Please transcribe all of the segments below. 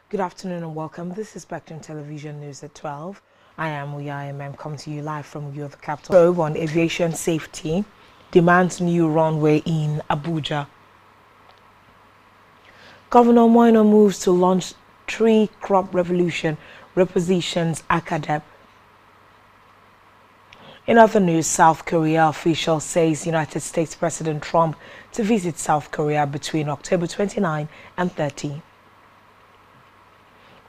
Good afternoon and welcome. This is Spectrum Television News at 12. I am UIMM coming to you live from the capital. Probe on aviation safety demands new runway in Abuja. Governor Moino moves to launch tree crop revolution, repositions Acadeb. In other news, South Korea official says United States President Trump to visit South Korea between October 29 and 30.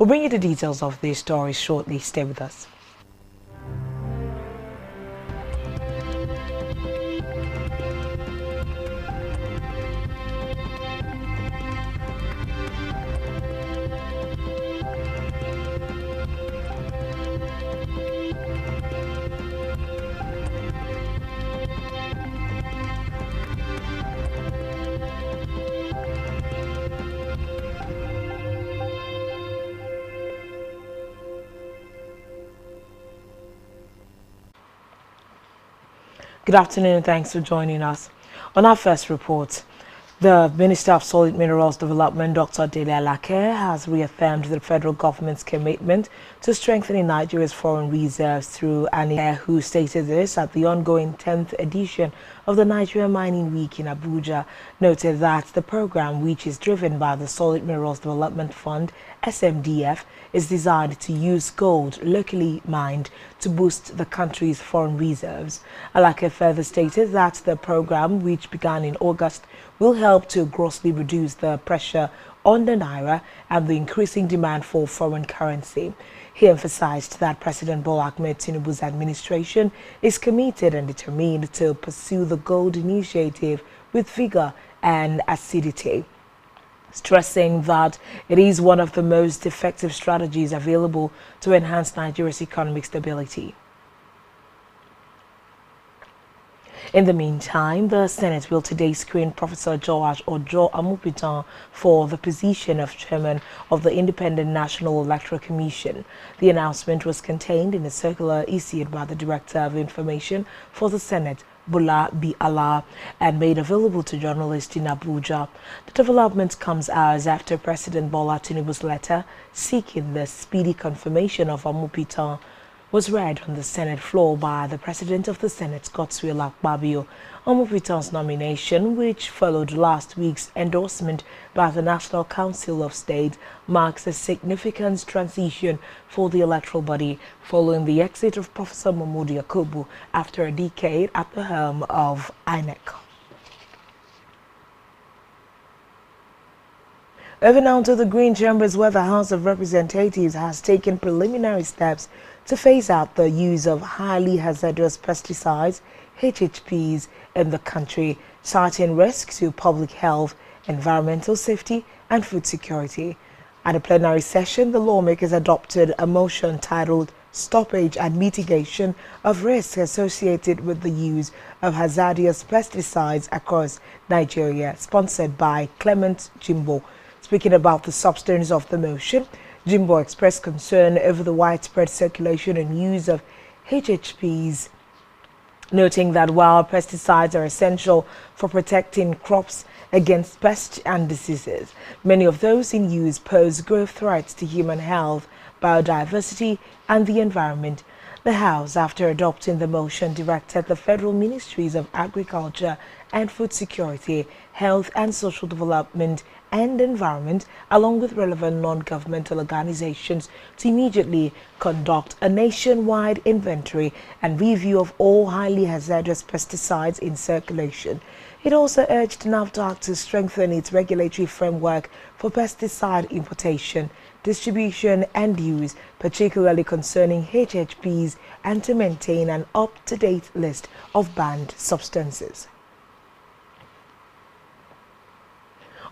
We'll bring you the details of these stories shortly. Stay with us. Good afternoon and thanks for joining us. On our first report, the Minister of Solid Minerals Development, Dr. Dele Alake, has reaffirmed the federal government's commitment to strengthening Nigeria's foreign reserves through an who stated this at the ongoing 10th edition of the Nigeria Mining Week in Abuja, noted that the program, which is driven by the Solid Minerals Development Fund, SMDF, is designed to use gold locally mined to boost the country's foreign reserves. Alake further stated that the program, which began in August, will help to grossly reduce the pressure on the naira and the increasing demand for foreign currency. He emphasized that President Bola Ahmed Tinubu's administration is committed and determined to pursue the gold initiative with vigor and acidity, stressing that it is one of the most effective strategies available to enhance Nigeria's economic stability. In the meantime, the Senate will today screen Professor George Ojo Amupitan for the position of chairman of the Independent National Electoral Commission. The announcement was contained in a circular issued by the Director of Information for the Senate, Bola B. Allah, and made available to journalists in Abuja. The development comes hours after President Bola Tinubu's letter seeking the speedy confirmation of Amupitan was read on the Senate floor by the President of the Senate, Godswill Akpabio. Amupitan's nomination, which followed last week's endorsement by the National Council of State, marks a significant transition for the electoral body following the exit of Professor Mahmoud Yakubu after a decade at the helm of INEC. Over now to the Green Chambers, where the House of Representatives has taken preliminary steps to phase out the use of highly hazardous pesticides, HHPs, in the country, citing risks to public health, environmental safety, and food security. At a plenary session, the lawmakers adopted a motion titled Stoppage and Mitigation of Risks Associated with the Use of Hazardous Pesticides Across Nigeria, sponsored by Clement Jimbo. Speaking about the substance of the motion, Jimbo expressed concern over the widespread circulation and use of HHPs, noting that while pesticides are essential for protecting crops against pests and diseases, many of those in use pose grave threats to human health, biodiversity, and the environment. The House, after adopting the motion, directed the Federal Ministries of Agriculture and Food Security, Health and Social Development, and Environment, along with relevant non-governmental organizations, to immediately conduct a nationwide inventory and review of all highly hazardous pesticides in circulation. It also urged NAFDAC to strengthen its regulatory framework for pesticide importation, distribution and use, particularly concerning HHPs, and to maintain an up-to-date list of banned substances.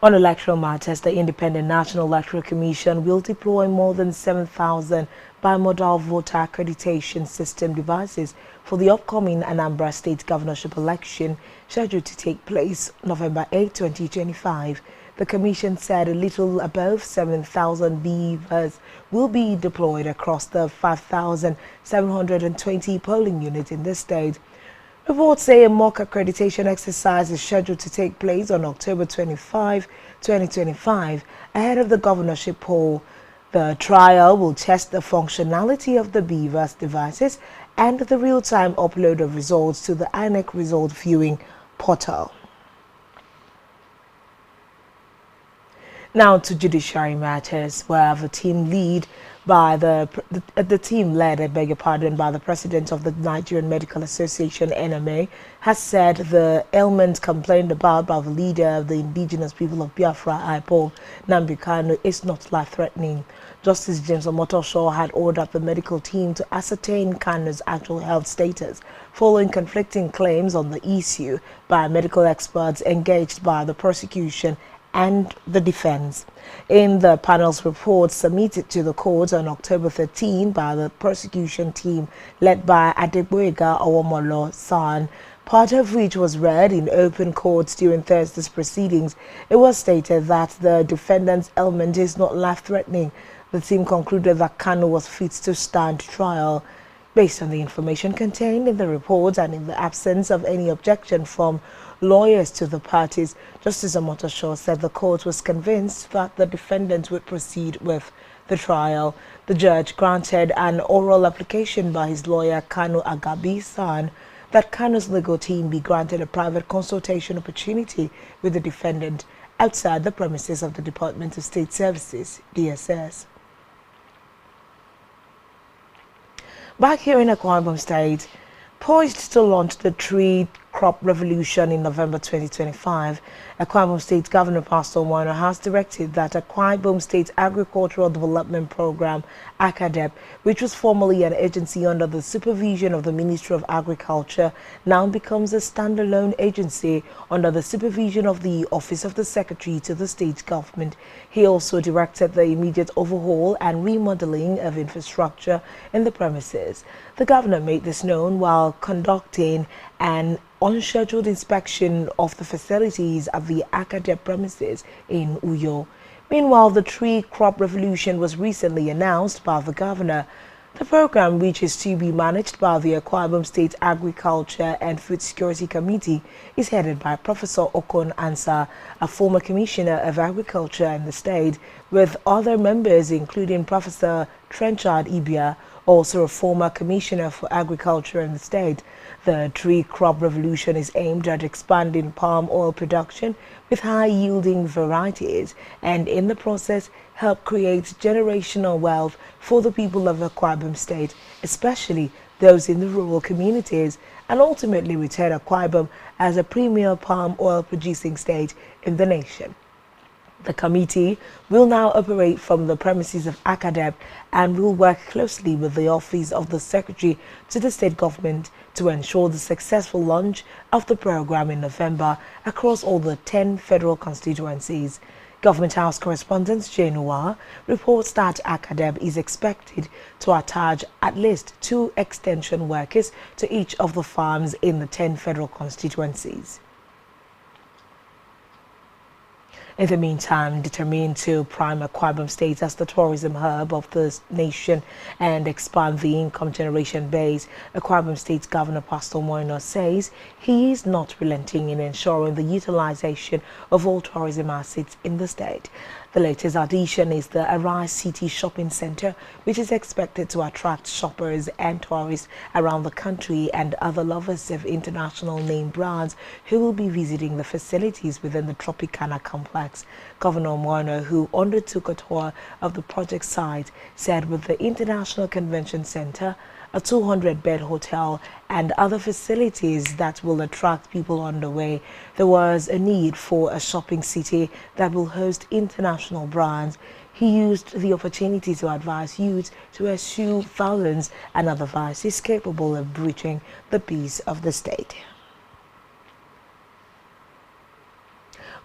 On electoral matters, the Independent National Electoral Commission will deploy more than 7,000 bimodal voter accreditation system devices for the upcoming Anambra State governorship election scheduled to take place November 8, 2025. The Commission said a little above 7,000 beavers will be deployed across the 5,720 polling units in the state. Reports say a mock accreditation exercise is scheduled to take place on October 25, 2025, ahead of the governorship poll. The trial will test the functionality of the BVAS devices and the real-time upload of results to the INEC result viewing portal. Now to judiciary matters, where the team led by the President of the Nigerian Medical Association (NMA) has said the ailment complained about by the leader of the indigenous people of Biafra, IPOB, Nnamdi Kanu, is not life-threatening. Justice James Omotosho had ordered the medical team to ascertain Kanu's actual health status, following conflicting claims on the issue by medical experts engaged by the prosecution and the defense. In the panel's report submitted to the court on October 13 by the prosecution team led by Adegboyega Owomolo San, part of which was read in open court during Thursday's proceedings, it was stated that the defendant's ailment is not life-threatening. The team concluded that Kanu was fit to stand trial. Based on the information contained in the report and in the absence of any objection from lawyers to the parties, Justice Omotosho said the court was convinced that the defendant would proceed with the trial. The judge granted an oral application by his lawyer Kanu Agabi San that Kanu's legal team be granted a private consultation opportunity with the defendant outside the premises of the Department of State Services, DSS. Back here in Akwa Ibom State, poised to launch the tree crop revolution in November 2025, Akwa Ibom State Governor Pastor Moino has directed that Akwa Ibom State Agricultural Development Program, ACADEP, which was formerly an agency under the supervision of the Ministry of Agriculture, now becomes a standalone agency under the supervision of the Office of the Secretary to the state government. He also directed the immediate overhaul and remodeling of infrastructure in the premises. The governor made this known while conducting an unscheduled inspection of the facilities at the ACADEP premises in Uyo. Meanwhile, the tree crop revolution was recently announced by the governor. The program, which is to be managed by the Akwa Ibom State Agriculture and Food Security Committee, is headed by Professor Okon Ansa, a former commissioner of agriculture in the state, with other members including Professor Trenchard Ibia, also a former commissioner for agriculture in the state. The tree crop revolution is aimed at expanding palm oil production with high-yielding varieties and in the process help create generational wealth for the people of Akwa Ibom State, especially those in the rural communities, and ultimately return Akwa Ibom as a premier palm oil producing state in the nation. The committee will now operate from the premises of ACADEP and will work closely with the Office of the Secretary to the state government to ensure the successful launch of the program in November across all the 10 federal constituencies. Government House correspondent Jenua reports that ACADEP is expected to attach at least 2 extension workers to each of the farms in the 10 federal constituencies. In the meantime, determined to prime Akwa Ibom State as the tourism hub of the nation and expand the income generation base, Akwa Ibom State Governor Pastor Moino says he is not relenting in ensuring the utilization of all tourism assets in the state. The latest addition is the Arise City Shopping Center, which is expected to attract shoppers and tourists around the country and other lovers of international name brands who will be visiting the facilities within the Tropicana complex. Governor Moino, who undertook a tour of the project site, said with the International Convention Center, a 200-bed hotel, and other facilities that will attract people on the way, there was a need for a shopping city that will host international brands. He used the opportunity to advise youth to eschew violence and other vices capable of breaching the peace of the state.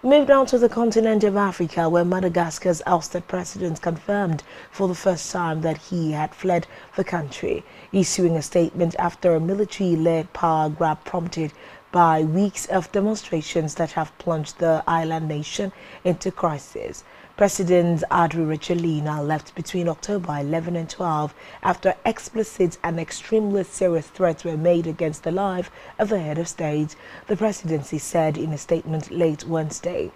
Move down to the continent of Africa, where Madagascar's ousted president confirmed for the first time that he had fled the country, issuing a statement after a military-led power grab prompted by weeks of demonstrations that have plunged the island nation into crisis. President Adri Rajoelina left between October 11 and 12 after explicit and extremely serious threats were made against the life of the head of state, the presidency said in a statement late Wednesday.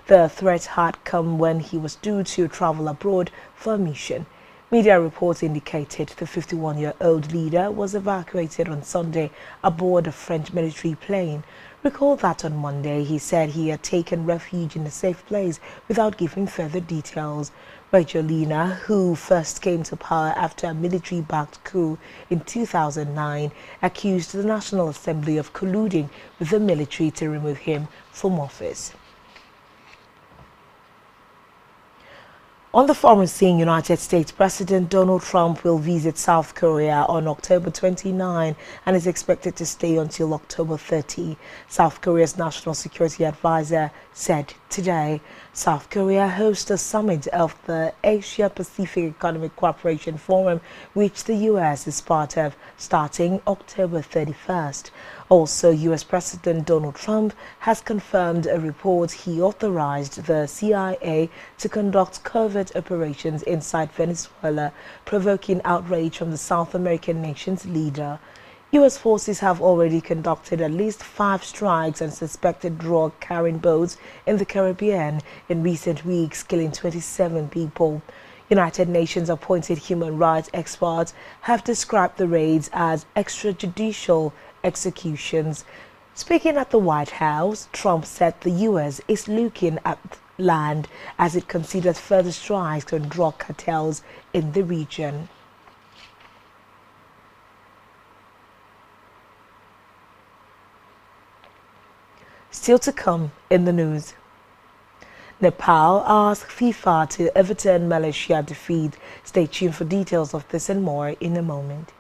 The threat had come when he was due to travel abroad for a mission. Media reports indicated the 51-year-old leader was evacuated on Sunday aboard a French military plane. Recall that on Monday he said he had taken refuge in a safe place without giving further details. Rajoelina, who first came to power after a military-backed coup in 2009, accused the National Assembly of colluding with the military to remove him from office. On the foreign scene, United States President Donald Trump will visit South Korea on October 29 and is expected to stay until October 30. South Korea's National Security Advisor said today. South Korea hosts a summit of the Asia-Pacific Economic Cooperation Forum, which the U.S. is part of, starting October 31st. Also, U.S. President Donald Trump has confirmed a report he authorized the CIA to conduct covert operations inside Venezuela, provoking outrage from the South American nation's leader. U.S. forces have already conducted at least 5 strikes on suspected drug-carrying boats in the Caribbean in recent weeks, killing 27 people. United Nations appointed human rights experts have described the raids as extrajudicial executions. Speaking at the White House, Trump said the U.S. is looking at land as it considers further strikes on drug cartels in the region. Still to come in the news. Nepal asks FIFA to overturn Malaysia defeat. Stay tuned for details of this and more in a moment.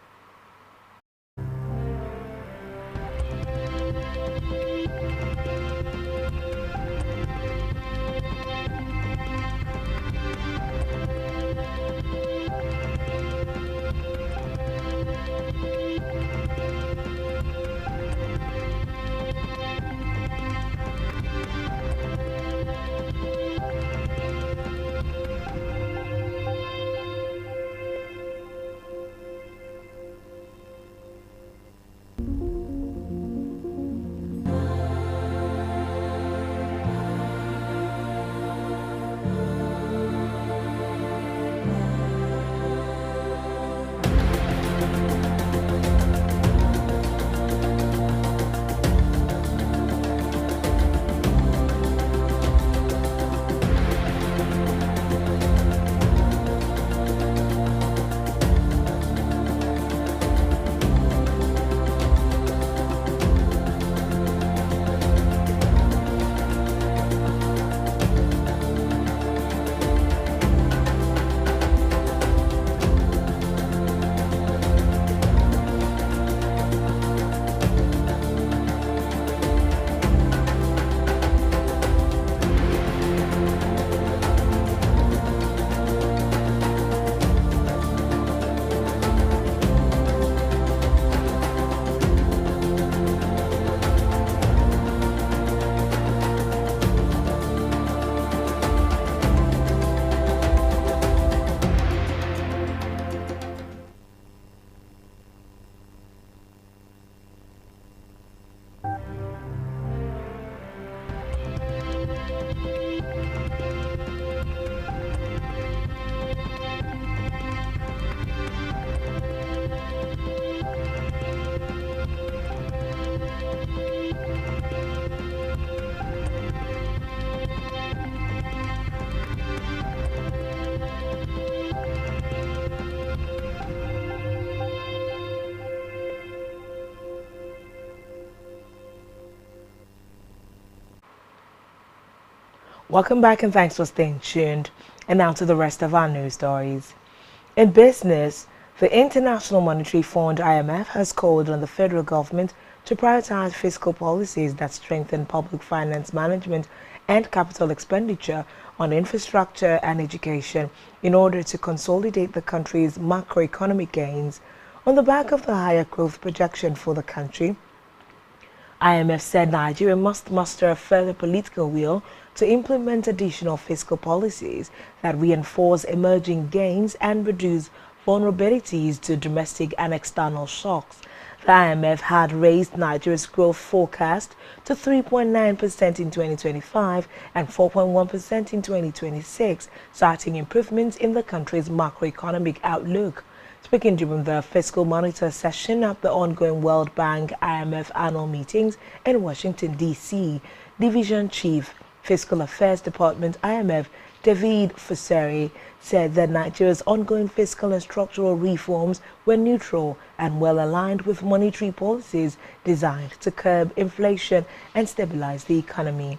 Welcome back and thanks for staying tuned. And now to the rest of our news stories. In business, the International Monetary Fund (IMF) has called on the federal government to prioritize fiscal policies that strengthen public finance management and capital expenditure on infrastructure and education in order to consolidate the country's macroeconomic gains. On the back of the higher growth projection for the country, IMF said Nigeria must muster a further political will to implement additional fiscal policies that reinforce emerging gains and reduce vulnerabilities to domestic and external shocks. The IMF had raised Nigeria's growth forecast to 3.9% in 2025 and 4.1% in 2026, citing improvements in the country's macroeconomic outlook. Speaking during the Fiscal Monitor session at the ongoing World Bank IMF annual meetings in Washington, D.C., Division Chief, Fiscal Affairs Department IMF, David Fuseri, said that Nigeria's ongoing fiscal and structural reforms were neutral and well aligned with monetary policies designed to curb inflation and stabilize the economy.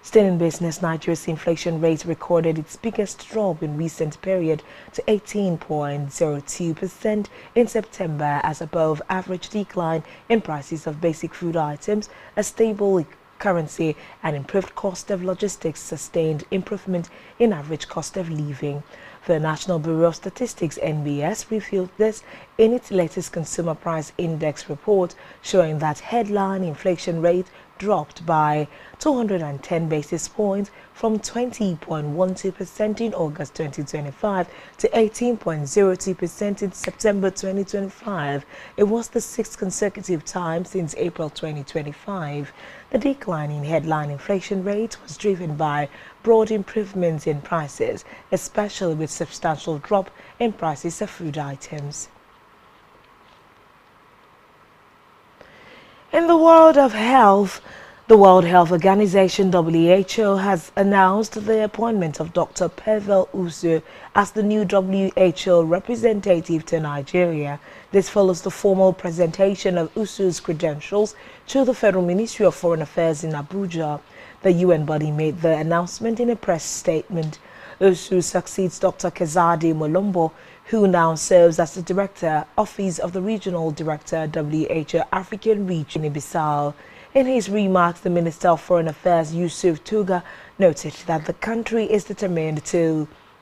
Still in business, Nigeria's inflation rate recorded its biggest drop in recent period to 18.02% in September, as above average decline in prices of basic food items, a stable currency and improved cost of logistics sustained improvement in average cost of living. The National Bureau of Statistics (NBS) revealed this in its latest Consumer Price Index report, showing that headline inflation rate dropped by 210 basis points from 20.12% in August 2025 to 18.02% in September 2025. It was the sixth consecutive time since April 2025. The decline in headline inflation rate was driven by broad improvements in prices, especially with substantial drop in prices of food items. In the world of health, the World Health Organization (WHO) has announced the appointment of Dr. Pavel Usu as the new WHO representative to Nigeria. This follows the formal presentation of Usu's credentials to the Federal Ministry of Foreign Affairs in Abuja. The UN body made the announcement in a press statement. Usu succeeds Dr. Kezade Molombo, who now serves as the Director, Office of the Regional Director, WHO African Region, Bissau. In his remarks, the Minister of Foreign Affairs, Yusuf Tuga, noted that the country is determined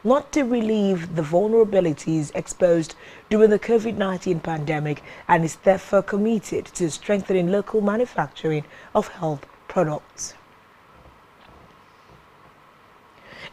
not to relieve the vulnerabilities exposed during the COVID-19 pandemic and is therefore committed to strengthening local manufacturing of health products.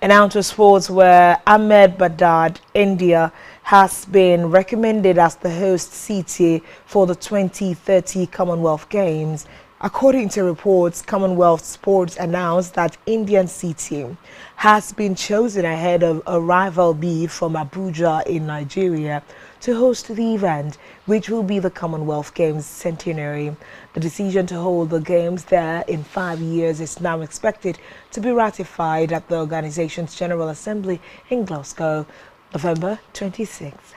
And now to sports, where Ahmedabad, India, has been recommended as the host city for the 2030 Commonwealth Games. According to reports, Commonwealth Sports announced that Indian city has been chosen ahead of a rival bid from Abuja in Nigeria to host the event, which will be the Commonwealth Games centenary. The decision to hold the Games there in 5 years is now expected to be ratified at the organization's General Assembly in Glasgow, November 26.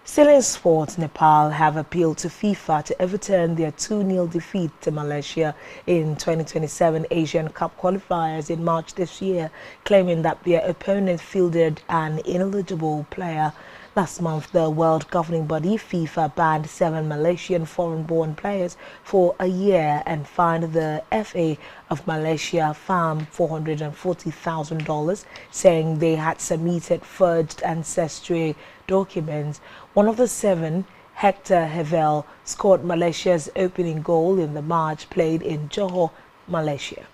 Still in sports, Nepal have appealed to FIFA to overturn their 2-0 defeat to Malaysia in 2027 Asian Cup qualifiers in March this year, claiming that their opponent fielded an ineligible player. Last month, the world governing body FIFA banned 7 Malaysian foreign-born players for a year and fined the FA of Malaysia $440,000, saying they had submitted forged ancestry documents. One of the 7, Hector Hevel, scored Malaysia's opening goal in the match played in Johor, Malaysia.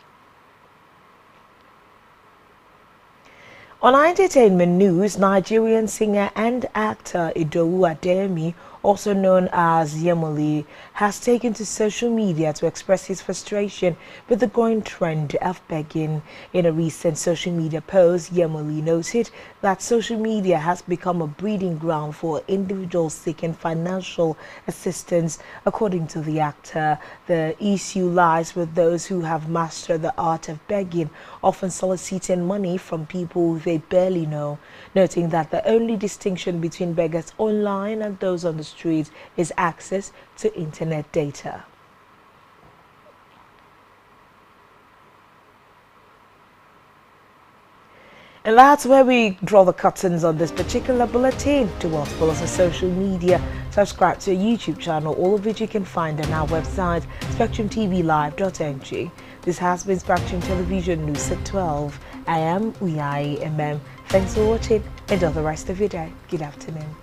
On entertainment news, Nigerian singer and actor Idowu Adeyemi, also known as Yemoli, has taken to social media to express his frustration with the growing trend of begging. In a recent social media post, Yemoli noted that social media has become a breeding ground for individuals seeking financial assistance. According to the actor, the issue lies with those who have mastered the art of begging, often soliciting money from people they barely know, noting that the only distinction between beggars online and those on the streets is access to internet data. And that's where we draw the curtains on this particular bulletin. To watch us on social media, subscribe to our YouTube channel, all of which you can find on our website, spectrumtvlive.ng. This has been Spectrum Television News at 12. I am Uyai MM. Thanks for watching. Enjoy the rest of your day. Good afternoon.